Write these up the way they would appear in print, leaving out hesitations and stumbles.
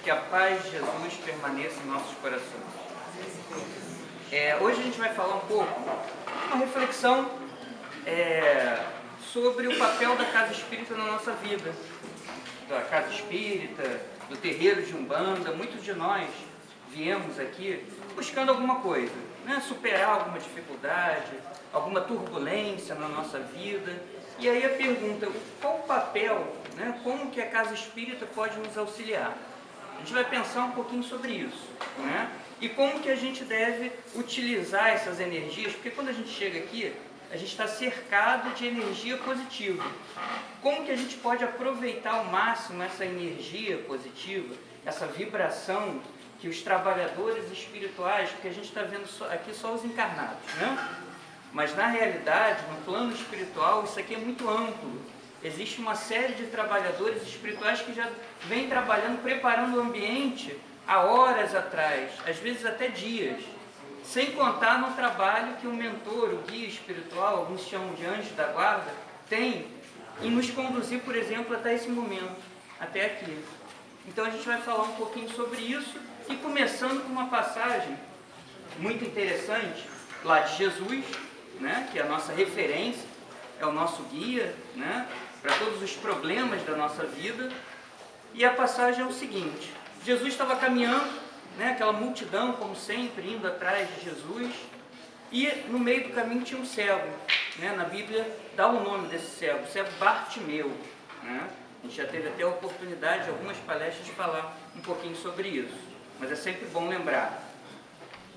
Que a paz de Jesus permaneça em nossos corações. Hoje a gente vai falar um pouco, uma reflexão sobre o papel da casa espírita na nossa vida. Da casa espírita, do terreiro de Umbanda. Muitos de nós viemos aqui buscando alguma coisa, né? Superar alguma dificuldade, alguma turbulência na nossa vida. E aí a pergunta, qual o papel, né? Como que a casa espírita pode nos auxiliar? A gente vai pensar um pouquinho sobre isso, né? E como que a gente deve utilizar essas energias, porque quando a gente chega aqui, a gente está cercado de energia positiva. Como que a gente pode aproveitar ao máximo essa energia positiva, essa vibração que os trabalhadores espirituais, porque a gente está vendo aqui só os encarnados, né? Mas na realidade, no plano espiritual, isso aqui é muito amplo. Existe uma série de trabalhadores espirituais que já vem trabalhando, preparando o ambiente há horas atrás, às vezes até dias. Sem contar no trabalho que o mentor, o guia espiritual, alguns chamam de anjo da guarda, tem em nos conduzir, por exemplo, até esse momento, até aqui. Então a gente vai falar um pouquinho sobre isso e começando com uma passagem muito interessante lá de Jesus, né, que é a nossa referência, é o nosso guia, né, para todos os problemas da nossa vida. E a passagem é o seguinte: Jesus estava caminhando, né, aquela multidão, como sempre, indo atrás de Jesus, e no meio do caminho tinha um cego, né, na Bíblia dá o nome desse cego, o cego Bartimeu, né? A gente já teve até a oportunidade de algumas palestras de falar um pouquinho sobre isso, mas é sempre bom lembrar.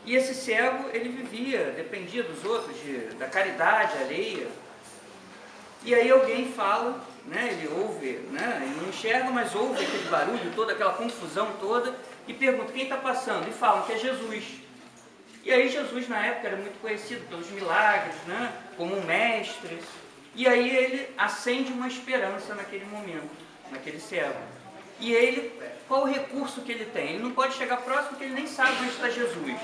E esse cego, ele vivia, dependia dos outros, da caridade alheia. E aí alguém fala, né, ele ouve, né, ele não enxerga, mas ouve aquele barulho, toda aquela confusão toda, e pergunta quem está passando, e falam que é Jesus. E aí Jesus na época era muito conhecido pelos milagres, né, como um mestre, e aí ele acende uma esperança naquele momento, naquele cego. E ele, qual o recurso que ele tem? Ele não pode chegar próximo porque ele nem sabe onde está Jesus.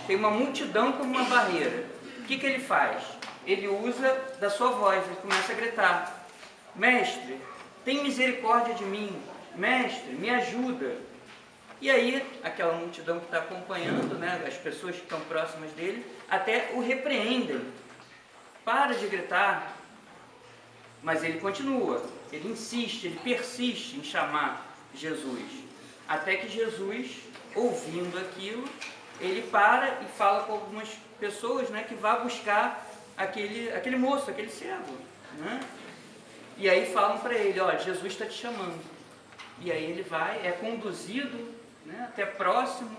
Tem uma multidão como uma barreira. O que ele faz? Ele usa da sua voz, ele começa a gritar: mestre, tem misericórdia de mim, mestre, me ajuda. E aí, aquela multidão que está acompanhando, né, as pessoas que estão próximas dele, até o repreendem. Para de gritar. Mas ele continua, ele insiste, ele persiste em chamar Jesus. Até que Jesus, ouvindo aquilo, ele para e fala com algumas pessoas, né, que vá buscar aquele moço, aquele cego, né? E aí falam para ele: ó, Jesus está te chamando. E aí ele vai, é conduzido, né, até próximo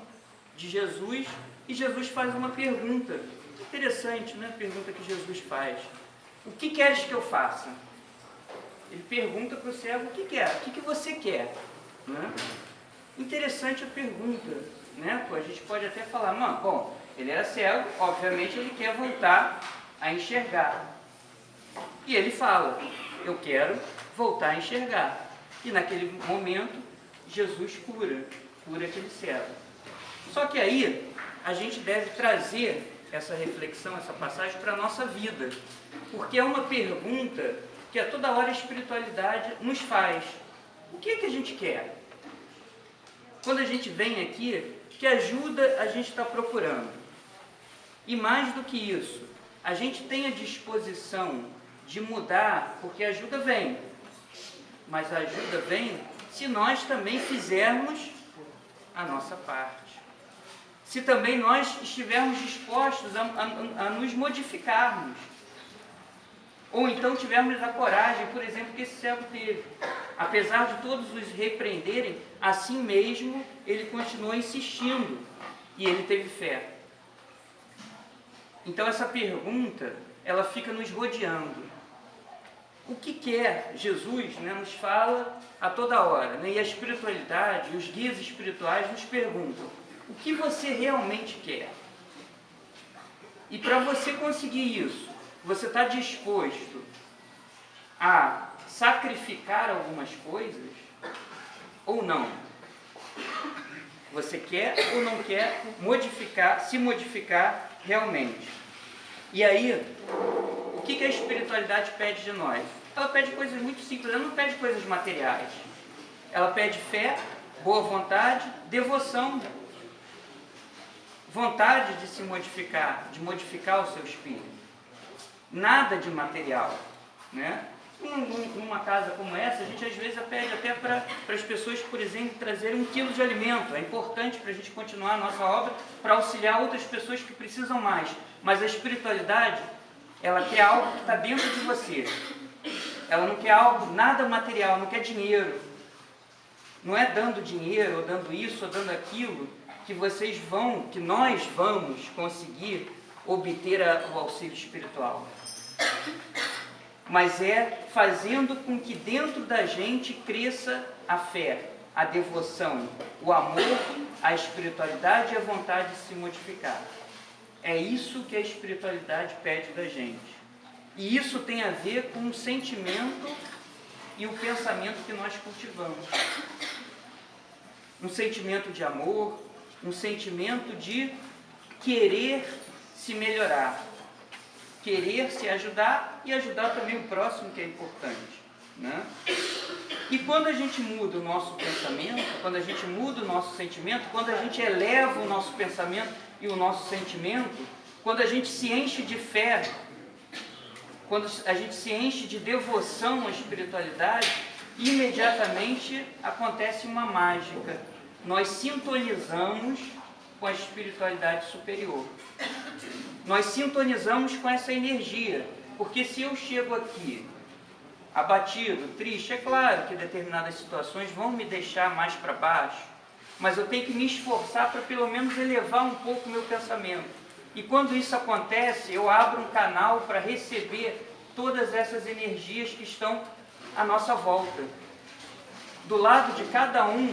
de Jesus, e Jesus faz uma pergunta interessante, né? A pergunta que Jesus faz: o que queres que eu faça? Ele pergunta para o cego: o que quer? O que você quer? Né? Interessante a pergunta, né? Pô, a gente pode até falar: mano, bom, ele era cego, obviamente ele quer voltar a enxergar. E ele fala: eu quero voltar a enxergar. E naquele momento Jesus cura aquele cego. Só que aí a gente deve trazer essa reflexão, essa passagem para a nossa vida, porque é uma pergunta que a toda hora a espiritualidade nos faz. O que é que a gente quer? Quando a gente vem aqui, que ajuda a gente está procurando? E mais do que isso, a gente tem a disposição de mudar, porque a ajuda vem. Mas a ajuda vem se nós também fizermos a nossa parte. Se também nós estivermos dispostos a nos modificarmos. Ou então tivermos a coragem, por exemplo, que esse cego teve. Apesar de todos os repreenderem, assim mesmo ele continuou insistindo. E ele teve fé. Então essa pergunta, ela fica nos rodeando. O que quer Jesus, né, nos fala a toda hora, né? E a espiritualidade, os guias espirituais nos perguntam: o que você realmente quer? E para você conseguir isso, você está disposto a sacrificar algumas coisas ou não? Você quer ou não quer se modificar realmente? E aí, o que a espiritualidade pede de nós? Ela pede coisas muito simples, ela não pede coisas materiais. Ela pede fé boa vontade, devoção, vontade de se modificar, de modificar o seu espírito. Nada de material, né? Numa casa como essa, a gente às vezes pede até para as pessoas, por exemplo, trazerem 1 quilo de alimento. É importante para a gente continuar a nossa obra, para auxiliar outras pessoas que precisam mais. Mas a espiritualidade, ela quer algo que está dentro de você. Ela não quer algo, nada material, não quer dinheiro. Não é dando dinheiro, ou dando isso, ou dando aquilo, que nós vamos conseguir obter o auxílio espiritual. Mas é fazendo com que dentro da gente cresça a fé, a devoção, o amor, a espiritualidade e a vontade de se modificar. É isso que a espiritualidade pede da gente. E isso tem a ver com o sentimento e o pensamento que nós cultivamos. Um sentimento de amor, um sentimento de querer se melhorar, querer se ajudar e ajudar também o próximo, que é importante, né? E quando a gente muda o nosso pensamento, quando a gente muda o nosso sentimento, quando a gente eleva o nosso pensamento e o nosso sentimento, quando a gente se enche de fé, quando a gente se enche de devoção à espiritualidade, imediatamente acontece uma mágica. Nós sintonizamos com a espiritualidade superior. Nós sintonizamos com essa energia, porque se eu chego aqui abatido, triste, é claro que determinadas situações vão me deixar mais para baixo, mas eu tenho que me esforçar para pelo menos elevar um pouco o meu pensamento. E quando isso acontece, eu abro um canal para receber todas essas energias que estão à nossa volta. Do lado de cada um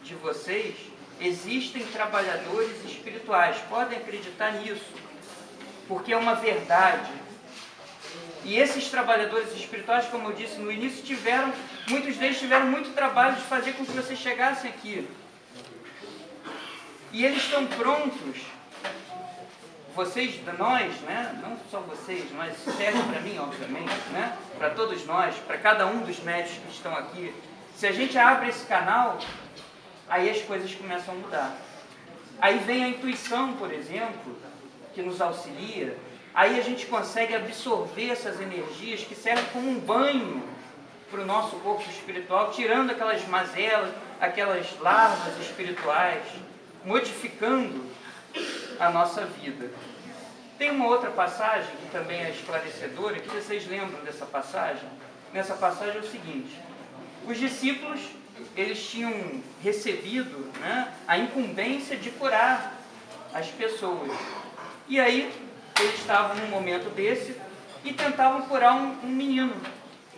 de vocês, existem trabalhadores espirituais, podem acreditar nisso, porque é uma verdade. E esses trabalhadores espirituais, como eu disse no início, muitos deles tiveram muito trabalho de fazer com que vocês chegassem aqui. E eles estão prontos, nós, né? Não só vocês, mas serve para mim, obviamente, né? Para todos nós, para cada um dos médicos que estão aqui. Se a gente abre esse canal, aí as coisas começam a mudar. Aí vem a intuição, por exemplo, que nos auxilia. Aí a gente consegue absorver essas energias que servem como um banho para o nosso corpo espiritual, tirando aquelas mazelas, aquelas larvas espirituais, modificando a nossa vida. Tem uma outra passagem que também é esclarecedora, que vocês lembram dessa passagem? Nessa passagem é o seguinte: os discípulos, eles tinham recebido, né, a incumbência de curar as pessoas. E aí, eles estavam num momento desse e tentavam curar um menino,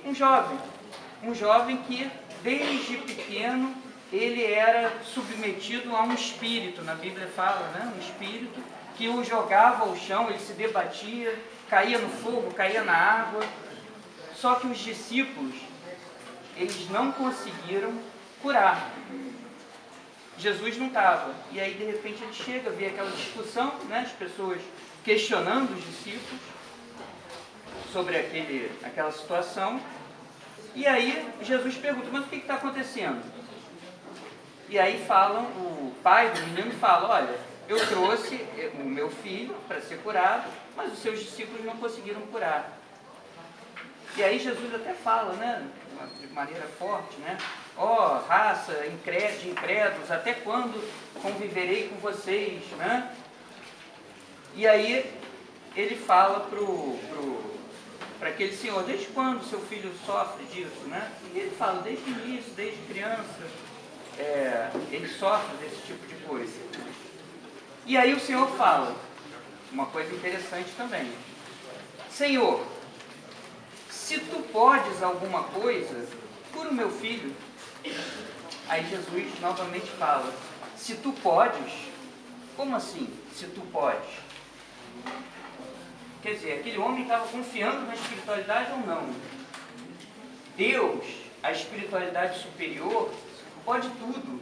um jovem que, desde pequeno, ele era submetido a um espírito, na Bíblia fala, né, um espírito que o jogava ao chão, ele se debatia, caía no fogo, caía na água. Só que os discípulos, eles não conseguiram curar. Jesus não estava. E aí, de repente, ele chega, vê aquela discussão, né, as pessoas questionando os discípulos sobre aquela situação. E aí, Jesus pergunta: mas o que está acontecendo? E aí o pai do menino fala: olha, eu trouxe o meu filho para ser curado, mas os seus discípulos não conseguiram curar. E aí Jesus até fala, né, de maneira forte, né? Ó, raça de incrédulos, até quando conviverei com vocês, né? E aí ele fala para aquele senhor: desde quando seu filho sofre disso, né? E ele fala: desde o início, desde criança, ele sofre desse tipo de coisa. E aí o Senhor fala uma coisa interessante também: Senhor, se tu podes alguma coisa, cura o meu filho. Aí Jesus novamente fala: se tu podes? Como assim, se tu podes? Quer dizer, aquele homem estava confiando na espiritualidade ou não? Deus, a espiritualidade superior, pode tudo,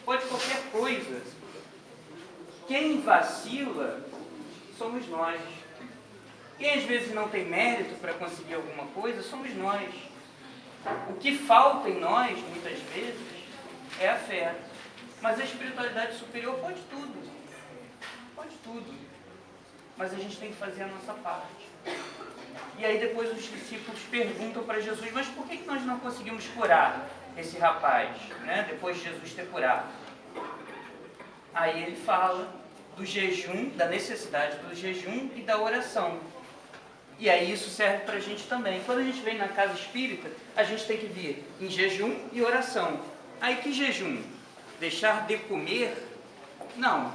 pode qualquer coisa. Quem vacila somos nós. Quem às vezes não tem mérito para conseguir alguma coisa somos nós. O que falta em nós, muitas vezes, fé. Mas a espiritualidade superior pode tudo. Pode tudo. Mas a gente tem que fazer a nossa parte. E aí depois os discípulos perguntam para Jesus, mas por que nós não conseguimos curar esse rapaz, né? Depois de Jesus ter curado? Aí ele fala do jejum, da necessidade do jejum e da oração. E aí isso serve para a gente também. Quando a gente vem na casa espírita, a gente tem que vir em jejum e oração. Aí que jejum? Deixar de comer? Não,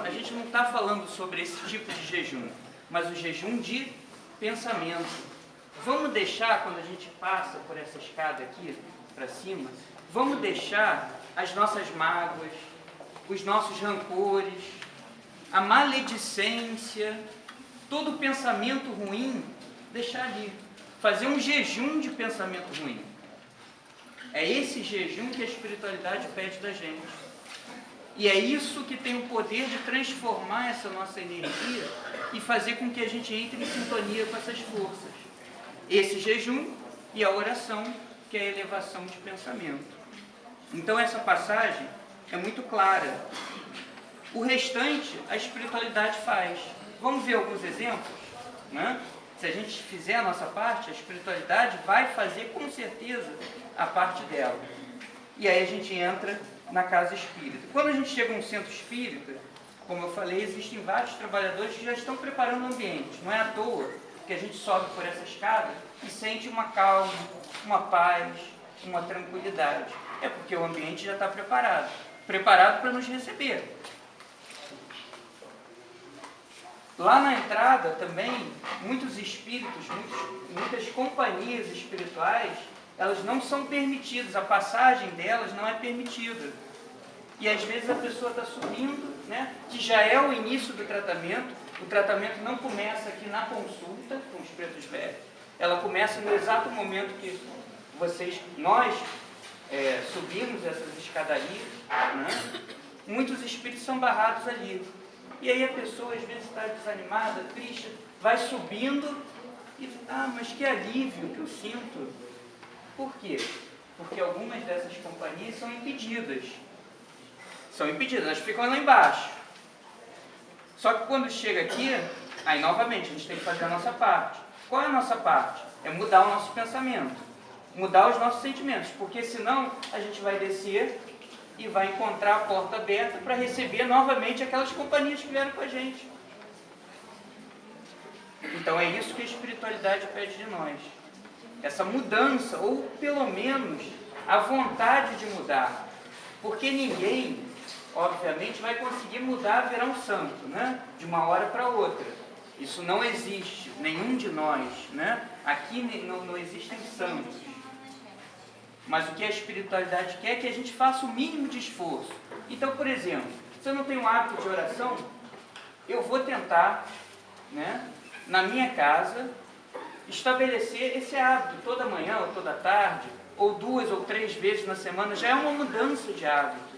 a gente não está falando sobre esse tipo de jejum, mas o jejum de pensamento. Vamos deixar, quando a gente passa por essa escada aqui para cima, vamos deixar as nossas mágoas, os nossos rancores, a maledicência, todo pensamento ruim, deixar ali. Fazer um jejum de pensamento ruim. É esse jejum que a espiritualidade pede da gente. E é isso que tem o poder de transformar essa nossa energia e fazer com que a gente entre em sintonia com essas forças. Esse jejum e a oração, que é a elevação de pensamento. Então essa passagem é muito clara. O restante, a espiritualidade faz. Vamos ver alguns exemplos, né? Se a gente fizer a nossa parte, a espiritualidade vai fazer com certeza a parte dela. E aí a gente entra na casa espírita. Quando a gente chega num centro espírita, como eu falei, existem vários trabalhadores que já estão preparando o ambiente. Não é à toa que a gente sobe por essa escada e sente uma calma, uma paz, uma tranquilidade. É porque o ambiente já está preparado. Preparado para nos receber. Lá na entrada também, muitos espíritos, muitas companhias espirituais, elas não são permitidas, a passagem delas não é permitida. E às vezes a pessoa está subindo, né, que já é o início do tratamento. O tratamento não começa aqui na consulta com os pretos velhos, ela começa no exato momento que nós subimos essas escadarias, né? Muitos espíritos são barrados ali. E aí a pessoa às vezes está desanimada, triste, vai subindo e, mas que alívio que eu sinto. Por quê? Porque algumas dessas companhias são impedidas. São impedidas, elas ficam lá embaixo. Só que quando chega aqui, aí novamente a gente tem que fazer a nossa parte. Qual é a nossa parte? É mudar o nosso pensamento, mudar os nossos sentimentos, porque senão a gente vai descer e vai encontrar a porta aberta para receber novamente aquelas companhias que vieram com a gente. Então é isso que a espiritualidade pede de nós. Essa mudança, ou pelo menos a vontade de mudar. Porque ninguém, obviamente, vai conseguir mudar, virar um santo, né? De uma hora para outra. Isso não existe, nenhum de nós, né? Aqui não existem santos. Mas o que a espiritualidade quer é que a gente faça o mínimo de esforço. Então, por exemplo, se eu não tenho um hábito de oração, eu vou tentar, né, na minha casa, estabelecer esse hábito toda manhã ou toda tarde, ou 2 ou 3 vezes na semana. Já é uma mudança de hábito.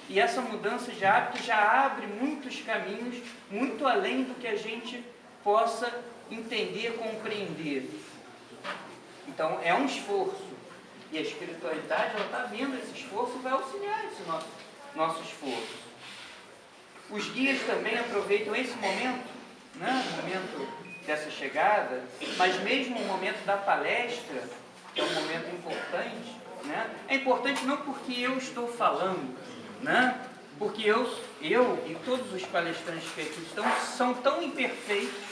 E essa mudança de hábito já abre muitos caminhos, muito além do que a gente possa entender, compreender. Então, é um esforço. E a espiritualidade, ela está vendo esse esforço e vai auxiliar esse nosso esforço. Os guias também aproveitam esse momento, né, o momento dessa chegada, mas mesmo o momento da palestra, que é um momento importante, né, é importante não porque eu estou falando, né, porque eu e todos os palestrantes que aqui estão são tão imperfeitos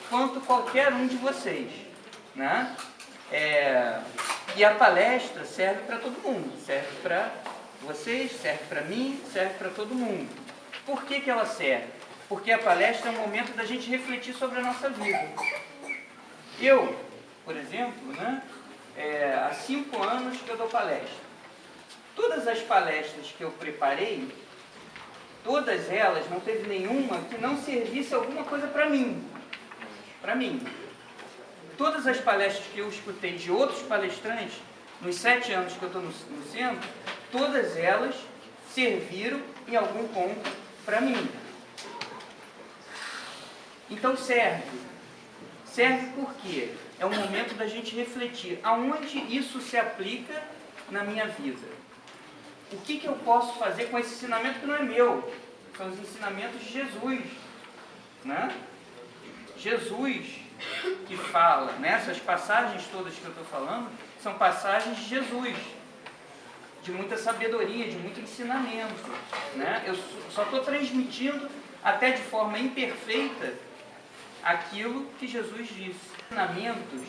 quanto qualquer um de vocês, né? E a palestra serve para todo mundo, serve para vocês, serve para mim, serve para todo mundo. Por que ela serve? Porque a palestra é um momento da gente refletir sobre a nossa vida. Eu, por exemplo, né, há 5 anos que eu dou palestra. Todas as palestras que eu preparei, todas elas, não teve nenhuma que não servisse alguma coisa para mim. Para mim. Todas as palestras que eu escutei de outros palestrantes, nos 7 anos que eu estou no centro, todas elas serviram em algum ponto para mim. Então serve. Serve porque é um momento da gente refletir aonde isso se aplica na minha vida. o que eu posso fazer com esse ensinamento que não é meu? São os ensinamentos de Jesus, né? Jesus que fala, nessas passagens todas que eu estou falando, são passagens de Jesus, de muita sabedoria, de muito ensinamento, né? Eu só estou transmitindo, até de forma imperfeita, aquilo que Jesus disse. Ensinamentos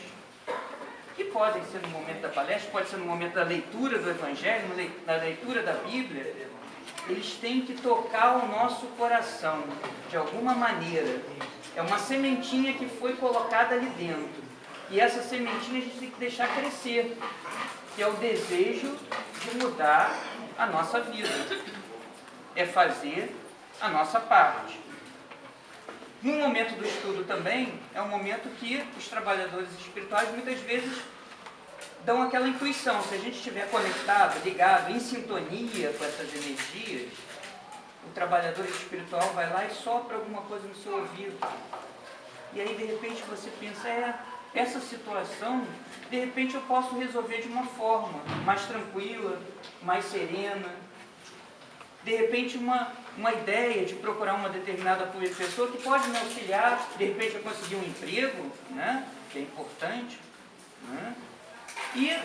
que podem ser no momento da palestra, pode ser no momento da leitura do Evangelho, na leitura da Bíblia, eles têm que tocar o nosso coração, de alguma maneira. É uma sementinha que foi colocada ali dentro. E essa sementinha a gente tem que deixar crescer, que é o desejo de mudar a nossa vida. É fazer a nossa parte. No momento do estudo também, é um momento que os trabalhadores espirituais muitas vezes dão aquela intuição. Se a gente estiver conectado, ligado, em sintonia com essas energias, o trabalhador espiritual vai lá e sopra alguma coisa no seu ouvido. E aí, de repente, você pensa, essa situação, de repente eu posso resolver de uma forma mais tranquila, mais serena. De repente, uma ideia de procurar uma determinada pessoa que pode me auxiliar, de repente eu conseguir um emprego, né, que é importante, né, e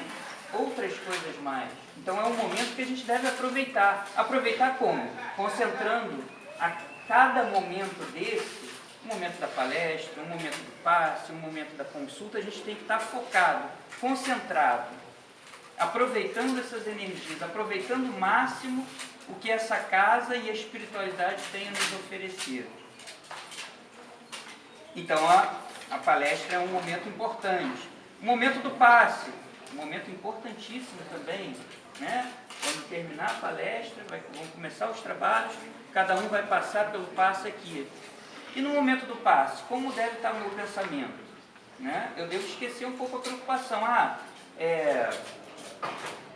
outras coisas mais. Então é um momento que a gente deve aproveitar. Aproveitar como? Concentrando a cada momento desse, um momento da palestra, um momento do passe, um momento da consulta, a gente tem que estar focado, concentrado, aproveitando essas energias, aproveitando o máximo o que essa casa e a espiritualidade têm a nos oferecer. Então a palestra é um momento importante. O momento do passe, um momento importantíssimo também, né? Quando terminar a palestra, vão começar os trabalhos, cada um vai passar pelo passe aqui. E no momento do passe, como deve estar o meu pensamento? Né? Eu devo esquecer um pouco a preocupação.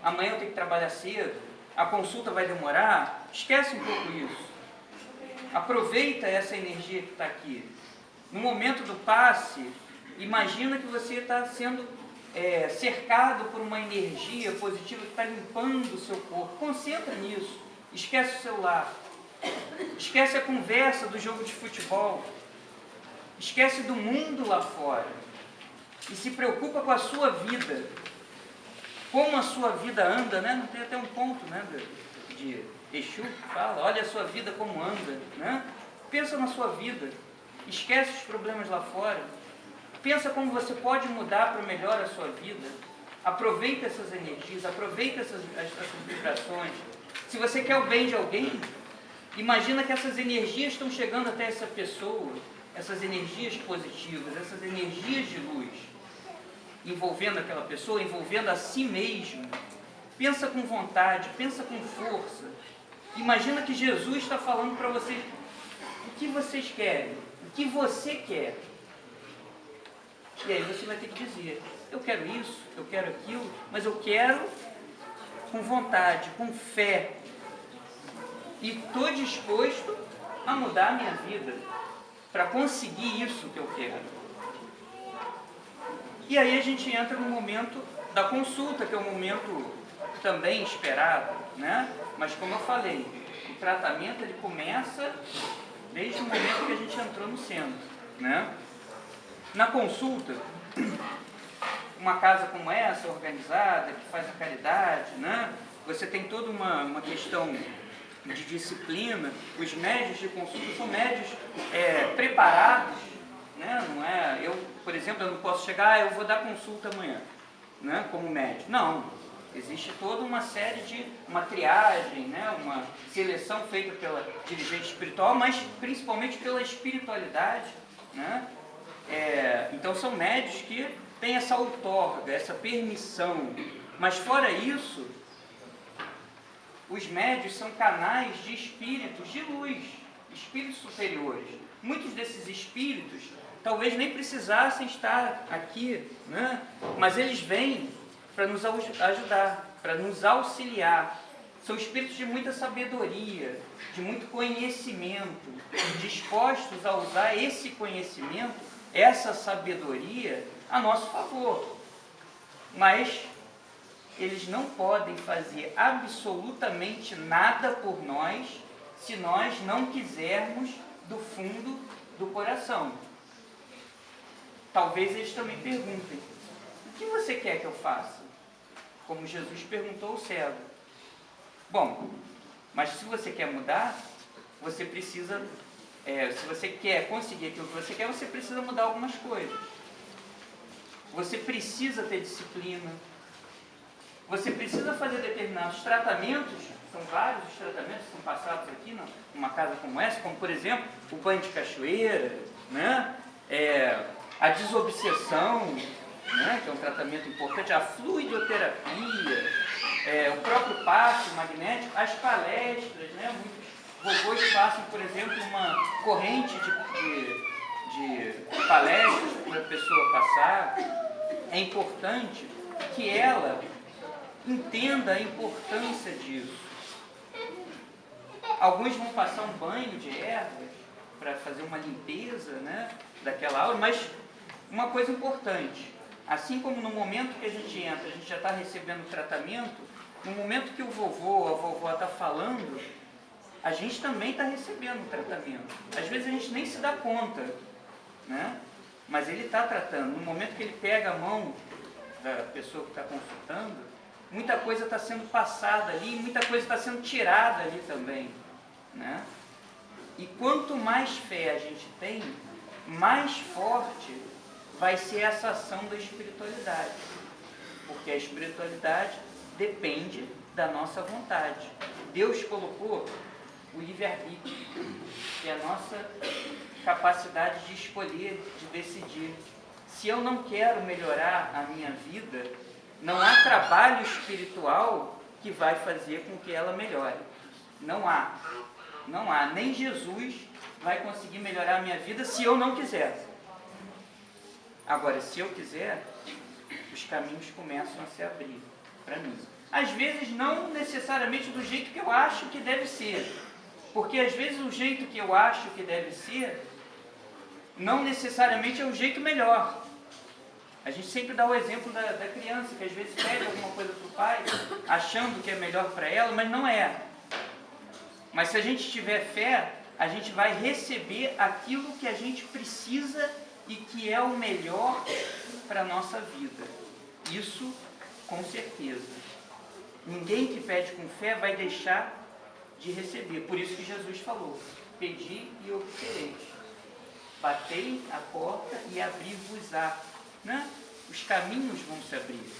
Amanhã eu tenho que trabalhar cedo, a consulta vai demorar. Esquece um pouco isso. Aproveita essa energia que está aqui. No momento do passe, imagina que você está sendo cercado por uma energia positiva que está limpando o seu corpo. Concentra nisso. Esquece o celular. Esquece a conversa do jogo de futebol. Esquece do mundo lá fora. E se preocupa com a sua vida. Como a sua vida anda, né? Não tem até um ponto, né, de Exu que fala, olha a sua vida como anda, né? Pensa na sua vida. Esquece os problemas lá fora. Pensa como você pode mudar para melhor a sua vida. Aproveita essas energias, aproveita essas vibrações. Se você quer o bem de alguém, imagina que essas energias estão chegando até essa pessoa, essas energias positivas, essas energias de luz, envolvendo aquela pessoa, envolvendo a si mesmo. Pensa com vontade, pensa com força. Imagina que Jesus está falando para vocês o que vocês querem, o que você quer. E aí você vai ter que dizer, eu quero isso, eu quero aquilo, mas eu quero com vontade, com fé. E estou disposto a mudar a minha vida para conseguir isso que eu quero. E aí a gente entra no momento da consulta, que é um momento também esperado, né? Mas como eu falei, o tratamento ele começa desde o momento que a gente entrou no centro, né? Na consulta, uma casa como essa, organizada, que faz a caridade, né? Você tem toda uma questão de disciplina. Os médios de consulta são médios preparados, né? Não é, eu, por exemplo, eu não posso chegar, eu vou dar consulta amanhã, né? Como médico. Não, existe toda uma série de, uma triagem, né? Uma seleção feita pela dirigente espiritual, mas principalmente pela espiritualidade, né? Então são médios que têm essa outorga, essa permissão. Mas fora isso, os médios são canais de espíritos de luz, espíritos superiores. Muitos desses espíritos talvez nem precisassem estar aqui, né? Mas eles vêm para nos ajudar, para nos auxiliar. São espíritos de muita sabedoria, de muito conhecimento, dispostos a usar esse conhecimento, essa sabedoria a nosso favor. Mas eles não podem fazer absolutamente nada por nós se nós não quisermos do fundo do coração. Talvez eles também perguntem: o que você quer que eu faça? Como Jesus perguntou ao cego. Bom, mas se você quer mudar, você precisa, se você quer conseguir aquilo que você quer, você precisa mudar algumas coisas. Você precisa ter disciplina. Você precisa fazer determinados tratamentos. São vários os tratamentos que são passados aqui numa casa como essa, como por exemplo o banho de cachoeira, né? A desobsessão, né? Que é um tratamento importante, a fluidoterapia, o próprio passe magnético, as palestras, né? Muitos vovôs passam, por exemplo, uma corrente de palestras para a pessoa passar. É importante que ela entenda a importância disso. Alguns vão passar um banho de ervas para fazer uma limpeza, né, daquela aura, mas uma coisa importante, assim como no momento que a gente entra, a gente já está recebendo tratamento, no momento que o vovô ou a vovó está falando, a gente também está recebendo o tratamento. Às vezes a gente nem se dá conta, né? Mas ele está tratando. No momento que ele pega a mão da pessoa que está consultando, muita coisa está sendo passada ali, muita coisa está sendo tirada ali também, né? E quanto mais fé a gente tem, mais forte vai ser essa ação da espiritualidade. Porque a espiritualidade depende da nossa vontade. Deus colocou o livre-arbítrio, que é a nossa capacidade de escolher, de decidir. Se eu não quero melhorar a minha vida, não há trabalho espiritual que vai fazer com que ela melhore. Não há. Não há. Nem Jesus vai conseguir melhorar a minha vida se eu não quiser. Agora, se eu quiser, os caminhos começam a se abrir para mim. Às vezes, não necessariamente do jeito que eu acho que deve ser. Porque, às vezes, o jeito que eu acho que deve ser, não necessariamente é o jeito melhor. A gente sempre dá o exemplo da criança, que às vezes pede alguma coisa para o pai, achando que é melhor para ela, mas não é. Mas se a gente tiver fé, a gente vai receber aquilo que a gente precisa e que é o melhor para a nossa vida. Isso, com certeza. Ninguém que pede com fé vai deixar de receber. Por isso que Jesus falou: pedi e obtereis. Batei a porta e abri-vos-á. Né? Os caminhos vão se abrir.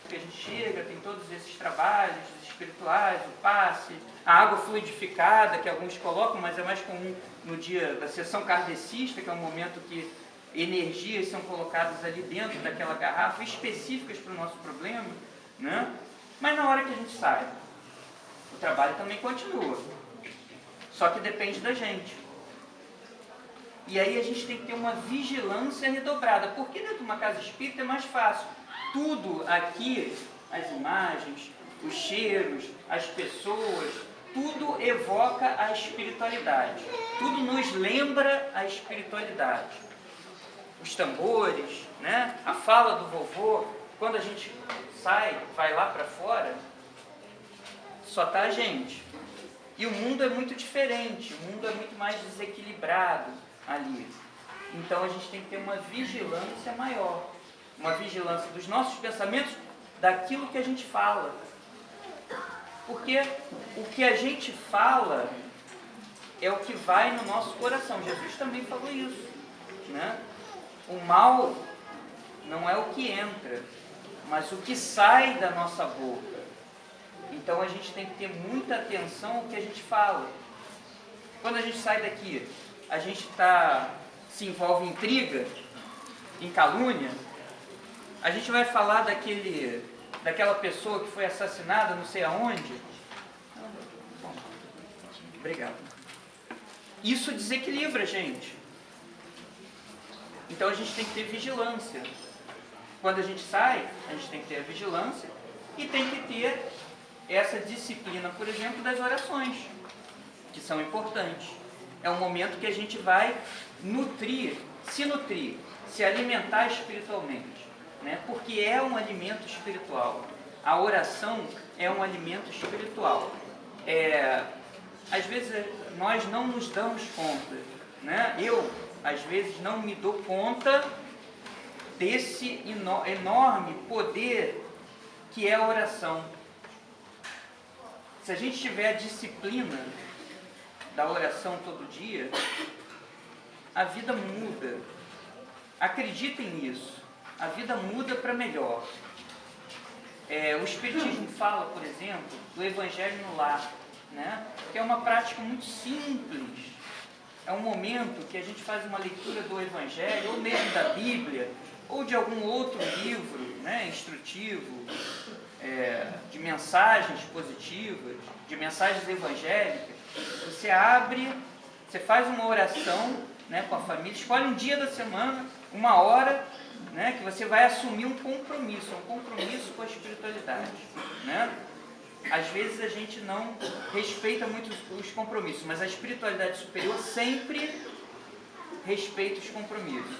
A gente chega, tem todos esses trabalhos espirituais, o passe, a água fluidificada, que alguns colocam, mas é mais comum no dia da sessão kardecista, que é um momento que energias são colocadas ali dentro daquela garrafa, específicas para o nosso problema, né? Mas na hora que a gente sai, o trabalho também continua, só que depende da gente. E aí a gente tem que ter uma vigilância redobrada, porque dentro de uma casa espírita é mais fácil. Tudo aqui, as imagens, os cheiros, as pessoas, tudo evoca a espiritualidade. Tudo nos lembra a espiritualidade. Os tambores, né? A fala do vovô, quando a gente sai, vai lá para fora, só está a gente. E o mundo é muito diferente, o mundo é muito mais desequilibrado ali. Então a gente tem que ter uma vigilância maior, uma vigilância dos nossos pensamentos, daquilo que a gente fala. Porque o que a gente fala é o que vai no nosso coração. Jesus também falou isso, né? O mal não é o que entra, mas o que sai da nossa boca. Então a gente tem que ter muita atenção ao que a gente fala. Quando a gente sai daqui, a gente se envolve em intriga, em calúnia, a gente vai falar daquela pessoa que foi assassinada não sei aonde. Bom, obrigado. Isso desequilibra a gente. Então a gente tem que ter vigilância. Quando a gente sai, a gente tem que ter a vigilância e tem que ter essa disciplina, por exemplo, das orações, que são importantes. É um momento que a gente vai se alimentar espiritualmente. né? Porque é um alimento espiritual. A oração é um alimento espiritual. Às vezes nós não nos damos conta, né? Eu, às vezes, não me dou conta desse enorme poder que é a oração. Se a gente tiver a disciplina da oração todo dia, a vida muda. Acreditem nisso. A vida muda para melhor. O Espiritismo fala, por exemplo, do Evangelho no lar, né? Que é uma prática muito simples. É um momento que a gente faz uma leitura do Evangelho, ou mesmo da Bíblia, ou de algum outro livro, né, instrutivo, de mensagens positivas, de mensagens evangélicas. Você abre, você faz uma oração, né, com a família, escolhe um dia da semana, uma hora, né, que você vai assumir um compromisso com a espiritualidade, né? Às vezes a gente não respeita muito os compromissos, mas a espiritualidade superior sempre respeita os compromissos.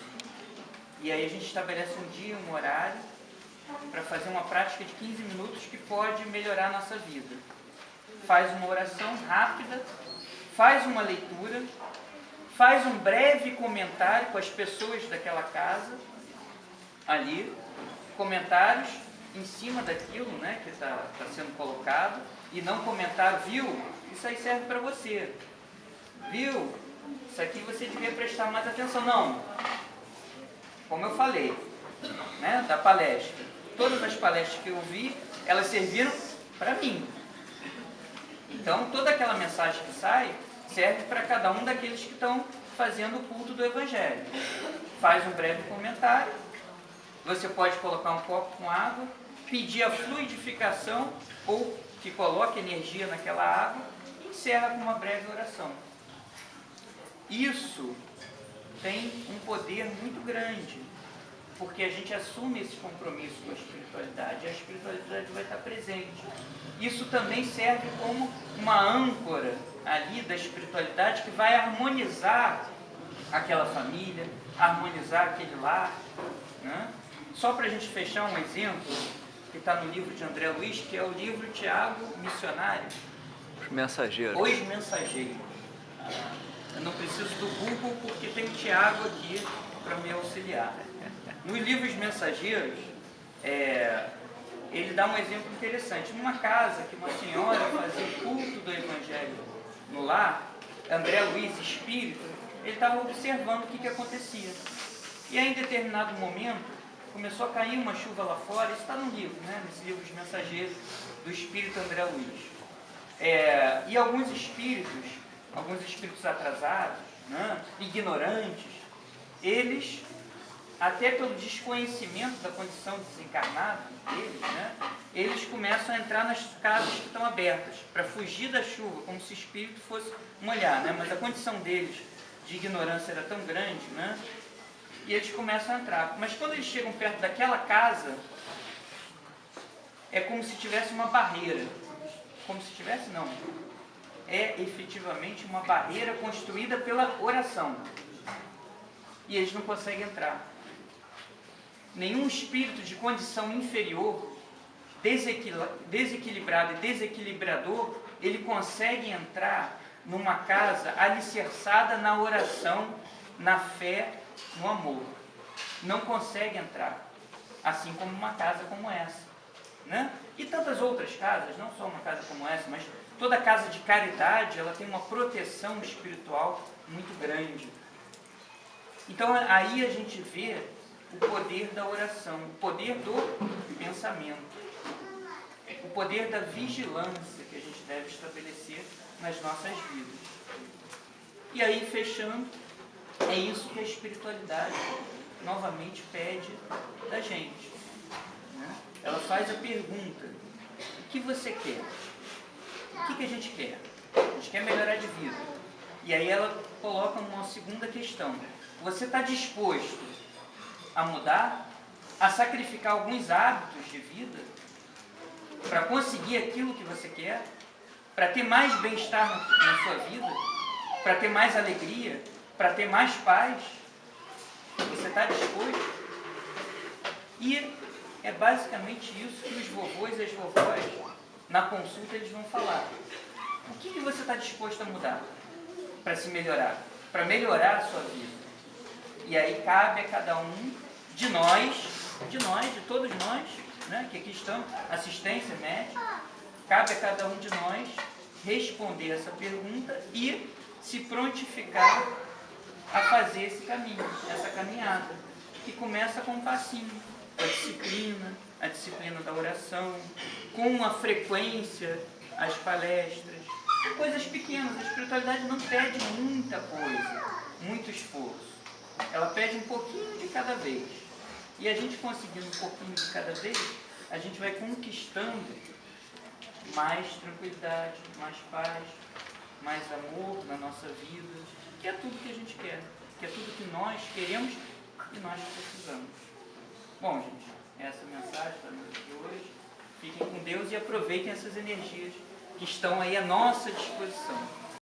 E aí a gente estabelece um dia, um horário, para fazer uma prática de 15 minutos que pode melhorar a nossa vida. Faz uma oração rápida, faz uma leitura, faz um breve comentário com as pessoas daquela casa, ali, comentários em cima daquilo, né, que está sendo colocado, e não comentar, viu, isso aí serve para você, viu, isso aqui você devia prestar mais atenção. Não, como eu falei, né, da palestra, todas as palestras que eu vi, elas serviram para mim. Então, toda aquela mensagem que sai serve para cada um daqueles que estão fazendo o culto do Evangelho. Faz um breve comentário, você pode colocar um copo com água, pedir a fluidificação ou que coloque energia naquela água e encerra com uma breve oração. Isso tem um poder muito grande, porque a gente assume esse compromisso com a espiritualidade e a espiritualidade vai estar presente. Isso também serve como uma âncora ali da espiritualidade que vai harmonizar aquela família, harmonizar aquele lar, né? Só para a gente fechar um exemplo, que está no livro de André Luiz, que é o livro Tiago Missionário. Os Mensageiros. Os Mensageiros. Eu não preciso do Google porque tem o Tiago aqui para me auxiliar. No livro Os Mensageiros, ele dá um exemplo interessante. Numa casa que uma senhora fazia o culto do Evangelho no lar, André Luiz, espírita, ele estava observando o que acontecia. E aí, em determinado momento, começou a cair uma chuva lá fora. Isso está no livro, né? Nesse livro Os Mensageiros, do espírito André Luiz. E alguns espíritos atrasados, né, ignorantes, eles, até pelo desconhecimento da condição desencarnada deles, né, eles começam a entrar nas casas que estão abertas, para fugir da chuva, como se o espírito fosse molhar, né, mas a condição deles de ignorância era tão grande, né, e eles começam a entrar. Mas quando eles chegam perto daquela casa, é como se tivesse uma barreira. Como se tivesse, não. É efetivamente uma barreira construída pela oração. E eles não conseguem entrar. Nenhum espírito de condição inferior, desequilibrado e desequilibrador, ele consegue entrar numa casa alicerçada na oração, na fé, no amor. Não consegue entrar. Assim como uma casa como essa, né? E tantas outras casas, não só uma casa como essa, mas toda casa de caridade, ela tem uma proteção espiritual muito grande. Então aí a gente vê o poder da oração, o poder do pensamento, o poder da vigilância que a gente deve estabelecer nas nossas vidas. E aí, fechando, é isso que a espiritualidade novamente pede da gente, né? Ela faz a pergunta: o que você quer? O que a gente quer? A gente quer melhorar de vida. E aí ela coloca uma segunda questão: você está disposto a mudar, a sacrificar alguns hábitos de vida para conseguir aquilo que você quer, para ter mais bem-estar na sua vida, para ter mais alegria, para ter mais paz? Você está disposto? E é basicamente isso que os vovôs e as vovós, na consulta, eles vão falar. O que você está disposto a mudar para se melhorar? Para melhorar a sua vida. E aí cabe a cada um de nós, de todos nós, né, que aqui estamos, assistência médica, cabe a cada um de nós responder essa pergunta e se prontificar a fazer esse caminho, essa caminhada, que começa com um passinho, a disciplina da oração, com a frequência, as palestras, coisas pequenas. A espiritualidade não pede muita coisa, muito esforço. Ela pede um pouquinho de cada vez. E a gente conseguindo um pouquinho de cada vez, a gente vai conquistando mais tranquilidade, mais paz, mais amor na nossa vida, que é tudo que a gente quer, que é tudo que nós queremos e nós precisamos. Bom, gente, essa é a mensagem da noite de hoje. Fiquem com Deus e aproveitem essas energias que estão aí à nossa disposição.